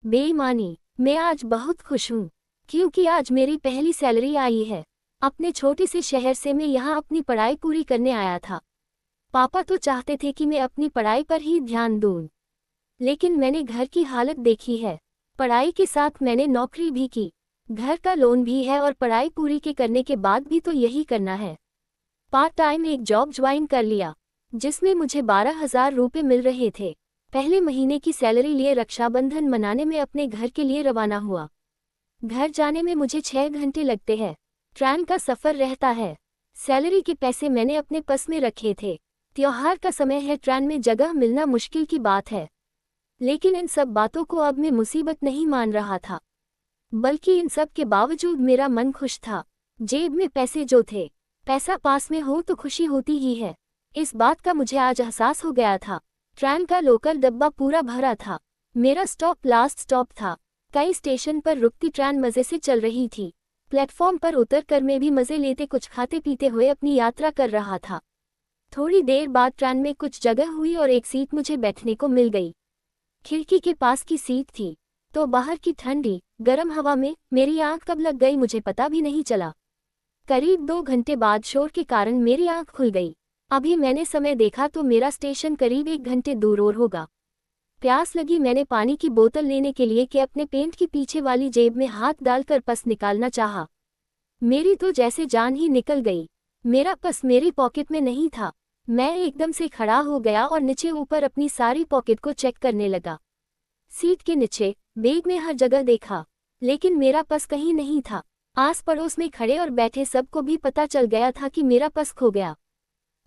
बेईमानी। मैं आज बहुत खुश हूँ क्योंकि आज मेरी पहली सैलरी आई है। अपने छोटे से शहर से मैं यहाँ अपनी पढ़ाई पूरी करने आया था। पापा तो चाहते थे कि मैं अपनी पढ़ाई पर ही ध्यान दूँ, लेकिन मैंने घर की हालत देखी है। पढ़ाई के साथ मैंने नौकरी भी की, घर का लोन भी है और पढ़ाई पूरी के करने के बाद भी तो यही करना है। पार्ट टाइम एक जॉब ज्वाइन कर लिया जिसमें मुझे 12,000 रुपये मिल रहे थे। पहले महीने की सैलरी लिए रक्षाबंधन मनाने में अपने घर के लिए रवाना हुआ। घर जाने में मुझे 6 घंटे लगते हैं। ट्रेन का सफ़र रहता है। सैलरी के पैसे मैंने अपने पर्स में रखे थे। त्योहार का समय है, ट्रेन में जगह मिलना मुश्किल की बात है। लेकिन इन सब बातों को अब मैं मुसीबत नहीं मान रहा था, बल्कि इन सब के बावजूद मेरा मन खुश था। जेब में पैसे जो थे, पैसा पास में हो तो खुशी होती ही है। इस बात का मुझे आज एहसास हो गया था। ट्रेन का लोकल डब्बा पूरा भरा था। मेरा स्टॉप लास्ट स्टॉप था। कई स्टेशन पर रुकती ट्रेन मज़े से चल रही थी। प्लेटफॉर्म पर उतरकर मैं भी मज़े लेते कुछ खाते पीते हुए अपनी यात्रा कर रहा था। थोड़ी देर बाद ट्रेन में कुछ जगह हुई और एक सीट मुझे बैठने को मिल गई। खिड़की के पास की सीट थी, तो बाहर की ठंडी गर्म हवा में मेरी आंख कब लग गई मुझे पता भी नहीं चला। करीब 2 घंटे बाद शोर के कारण मेरी आंख खुल गई। अभी मैंने समय देखा तो मेरा स्टेशन करीब 1 घंटे दूर और होगा। प्यास लगी, मैंने पानी की बोतल लेने के लिए कि अपने पेंट की पीछे वाली जेब में हाथ डालकर पर्स निकालना चाहा। मेरी तो जैसे जान ही निकल गई। मेरा पर्स मेरी पॉकेट में नहीं था। मैं एकदम से खड़ा हो गया और नीचे ऊपर अपनी सारी पॉकेट को चेक करने लगा। सीट के नीचे, बैग में हर जगह देखा, लेकिन मेरा पर्स कहीं नहीं था। आस पड़ोस में खड़े और बैठे सबको भी पता चल गया था कि मेरा पर्स खो गया।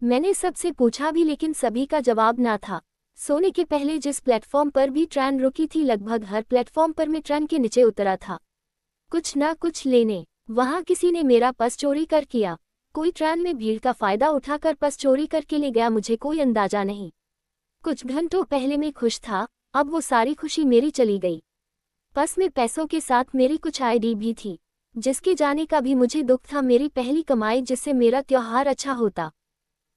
मैंने सबसे पूछा भी, लेकिन सभी का जवाब ना था। सोने के पहले जिस प्लेटफॉर्म पर भी ट्रेन रुकी थी, लगभग हर प्लेटफॉर्म पर मैं ट्रेन के नीचे उतरा था, कुछ ना कुछ लेने। वहां किसी ने मेरा पर्स चोरी कर किया, कोई ट्रेन में भीड़ का फायदा उठाकर पर्स चोरी करके ले गया, मुझे कोई अंदाजा नहीं। कुछ घंटों पहले मैं खुश था, अब वो सारी खुशी मेरी चली गई। पर्स में पैसों के साथ मेरी कुछ आईडी भी थी, जिसके जाने का भी मुझे दुख था। मेरी पहली कमाई जिससे मेरा त्योहार अच्छा होता।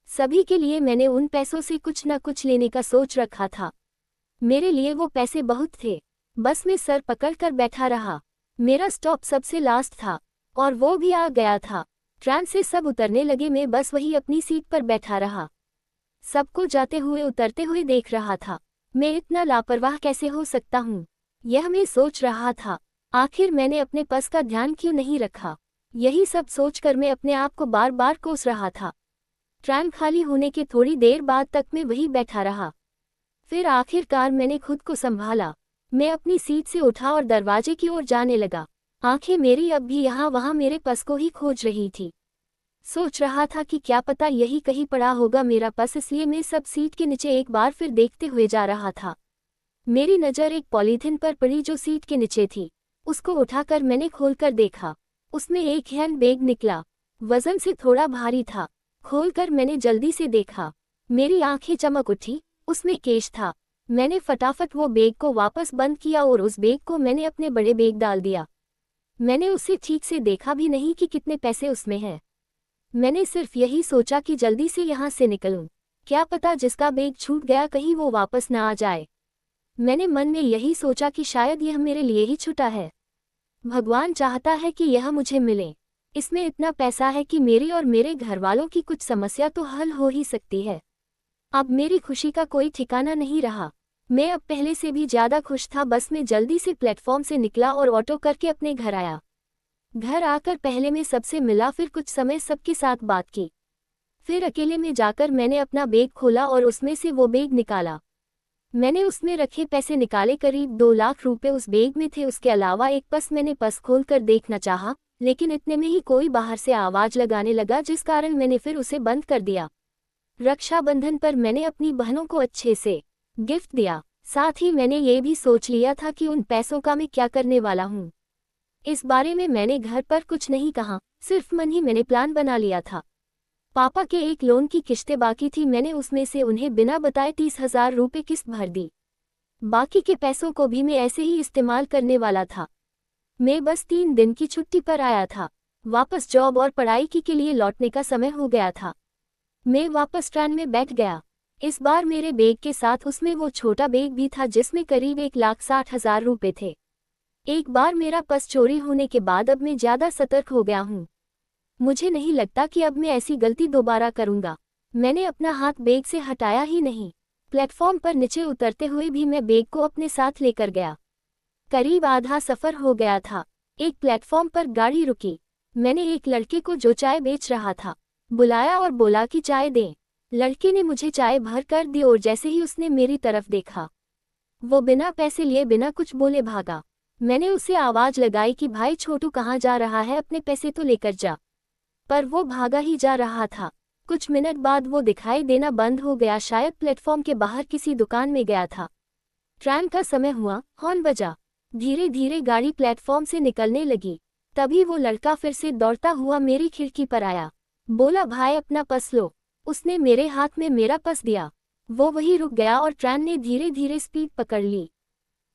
सभी के लिए मैंने उन पैसों से कुछ न कुछ लेने का सोच रखा था। मेरे लिए वो पैसे बहुत थे। बस में सर पकड़कर बैठा रहा। मेरा स्टॉप सबसे लास्ट था और वो भी आ गया था। ट्रेन से सब उतरने लगे, मैं बस वही अपनी सीट पर बैठा रहा। सबको जाते हुए उतरते हुए देख रहा था। मैं इतना लापरवाह कैसे हो सकता हूँ, यह मैं सोच रहा था। आखिर मैंने अपने पर्स का ध्यान क्यों नहीं रखा? यही सब सोचकर मैं अपने आप को बार बार कोस रहा था। ट्रेन खाली होने के थोड़ी देर बाद तक मैं वहीं बैठा रहा। फिर आखिरकार मैंने खुद को संभाला। मैं अपनी सीट से उठा और दरवाजे की ओर जाने लगा। आंखें मेरी अब भी यहाँ वहाँ मेरे पर्स को ही खोज रही थी। सोच रहा था कि क्या पता यही कहीं पड़ा होगा मेरा पर्स, इसलिए मैं सब सीट के नीचे एक बार फिर देखते हुए जा रहा था। मेरी नज़र एक पॉलीथिन पर पड़ी जो सीट के नीचे थी। उसको उठाकर मैंने खोलकर देखा। उसमें एक हैंड बैग निकला, वजन से थोड़ा भारी था। खोलकर मैंने जल्दी से देखा, मेरी आंखें चमक उठी। उसमें कैश था। मैंने फटाफट वो बैग को वापस बंद किया और उस बैग को मैंने अपने बड़े बैग डाल दिया। मैंने उसे ठीक से देखा भी नहीं कि कितने पैसे उसमें हैं। मैंने सिर्फ यही सोचा कि जल्दी से यहाँ से निकलूं। क्या पता जिसका बैग छूट गया कहीं वो वापस ना आ जाए। मैंने मन में यही सोचा कि शायद यह मेरे लिए ही छूटा है। भगवान चाहता है कि यह मुझे मिले। इसमें इतना पैसा है कि मेरी और मेरे घर वालों की कुछ समस्या तो हल हो ही सकती है। अब मेरी खुशी का कोई ठिकाना नहीं रहा। मैं अब पहले से भी ज़्यादा खुश था। बस मैं जल्दी से प्लेटफॉर्म से निकला और ऑटो करके अपने घर आया। घर आकर पहले मैं सबसे मिला, फिर कुछ समय सबके साथ बात की। फिर अकेले में जाकर मैंने अपना बैग खोला और उसमें से वो बैग निकाला। मैंने उसमें रखे पैसे निकाले, करीब 2 लाख रुपए उस बैग में थे। उसके अलावा एक पर्स। मैंने पर्स खोलकर देखना चाहा, लेकिन इतने में ही कोई बाहर से आवाज़ लगाने लगा, जिस कारण मैंने फिर उसे बंद कर दिया। रक्षाबंधन पर मैंने अपनी बहनों को अच्छे से गिफ्ट दिया। साथ ही मैंने ये भी सोच लिया था कि उन पैसों का मैं क्या करने वाला हूँ। इस बारे में मैंने घर पर कुछ नहीं कहा, सिर्फ मन ही मैंने प्लान बना लिया था। पापा के एक लोन की किश्तें बाकी थी। मैंने उसमें से उन्हें बिना बताए 30,000 रुपये किस्त भर दी। बाकी के पैसों को भी मैं ऐसे ही इस्तेमाल करने वाला था। मैं बस 3 दिन की छुट्टी पर आया था। वापस जॉब और पढ़ाई के लिए लौटने का समय हो गया था। मैं वापस ट्रेन में बैठ गया। इस बार मेरे बैग के साथ उसमें वो छोटा बैग भी था जिसमें करीब 1,60,000 रुपए थे। एक बार मेरा पर्स चोरी होने के बाद अब मैं ज़्यादा सतर्क हो गया हूँ। मुझे नहीं लगता कि अब मैं ऐसी गलती दोबारा करूँगा। मैंने अपना हाथ बैग से हटाया ही नहीं। प्लेटफॉर्म पर नीचे उतरते हुए भी मैं बैग को अपने साथ लेकर गया। करीब आधा सफ़र हो गया था। एक प्लेटफॉर्म पर गाड़ी रुकी। मैंने एक लड़के को जो चाय बेच रहा था बुलाया और बोला कि चाय दें। लड़के ने मुझे चाय भर कर दी और जैसे ही उसने मेरी तरफ देखा वो बिना पैसे लिए बिना कुछ बोले भागा। मैंने उसे आवाज़ लगाई कि भाई छोटू कहाँ जा रहा है, अपने पैसे तो लेकर जा। पर वो भागा ही जा रहा था। कुछ मिनट बाद वो दिखाई देना बंद हो गया, शायद प्लेटफॉर्म के बाहर किसी दुकान में गया था। ट्रेन का समय हुआ, हॉर्न बजा। धीरे धीरे गाड़ी प्लेटफॉर्म से निकलने लगी। तभी वो लड़का फिर से दौड़ता हुआ मेरी खिड़की पर आया। बोला भाई अपना पर्स लो। उसने मेरे हाथ में मेरा पर्स दिया। वो वहीं रुक गया और ट्रेन ने धीरे धीरे स्पीड पकड़ ली।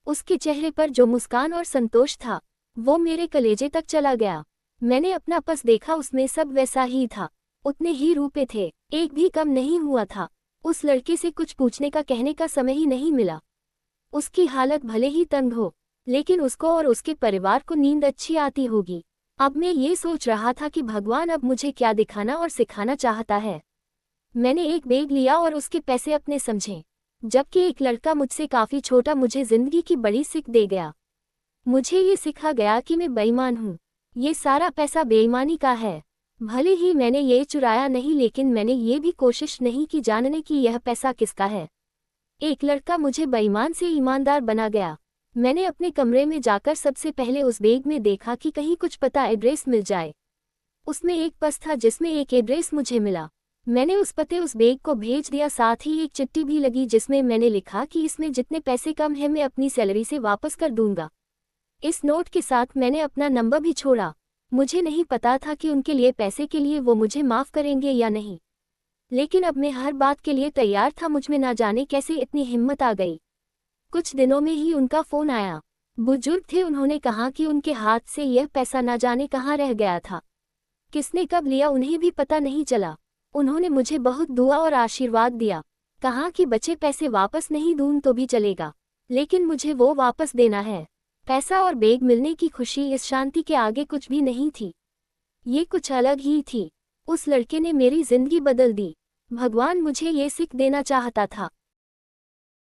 उसके चेहरे पर जो मुस्कान और संतोष था वो मेरे कलेजे तक चला गया। मैंने अपना पर्स देखा, उसमें सब वैसा ही था, उतने ही रुपए थे, एक भी कम नहीं हुआ था। उस लड़के से कुछ पूछने का कहने का समय ही नहीं मिला। उसकी हालत भले ही तंग हो लेकिन उसको और उसके परिवार को नींद अच्छी आती होगी। अब मैं ये सोच रहा था कि भगवान अब मुझे क्या दिखाना और सिखाना चाहता है। मैंने एक बैग लिया और उसके पैसे अपने समझे, जबकि एक लड़का मुझसे काफ़ी छोटा मुझे ज़िंदगी की बड़ी सीख दे गया। मुझे ये सिखा गया कि मैं बेईमान हूँ। ये सारा पैसा बेईमानी का है। भले ही मैंने ये चुराया नहीं लेकिन मैंने ये भी कोशिश नहीं की जानने की यह पैसा किसका है। एक लड़का मुझे बेईमान से ईमानदार बना गया। मैंने अपने कमरे में जाकर सबसे पहले उस बैग में देखा कि कहीं कुछ पता एड्रेस मिल जाए। उसमें एक पर्स था जिसमें एक एड्रेस मुझे मिला। मैंने उस पते उस बैग को भेज दिया, साथ ही एक चिट्ठी भी लगी जिसमें मैंने लिखा कि इसमें जितने पैसे कम हैं मैं अपनी सैलरी से वापस कर दूंगा। इस नोट के साथ मैंने अपना नंबर भी छोड़ा। मुझे नहीं पता था कि उनके लिए पैसे के लिए वो मुझे माफ़ करेंगे या नहीं, लेकिन अब मैं हर बात के लिए तैयार था। मुझ में ना जाने कैसे इतनी हिम्मत आ गई। कुछ दिनों में ही उनका फ़ोन आया। बुजुर्ग थे, उन्होंने कहा कि उनके हाथ से यह पैसा ना जाने कहाँ रह गया था, किसने कब लिया उन्हें भी पता नहीं चला। उन्होंने मुझे बहुत दुआ और आशीर्वाद दिया। कहा कि बचे पैसे वापस नहीं दूं तो भी चलेगा, लेकिन मुझे वो वापस देना है। पैसा और बैग मिलने की खुशी, इस शांति के आगे कुछ भी नहीं थी। ये कुछ अलग ही थी। उस लड़के ने मेरी जिंदगी बदल दी। भगवान मुझे ये सीख देना चाहता था।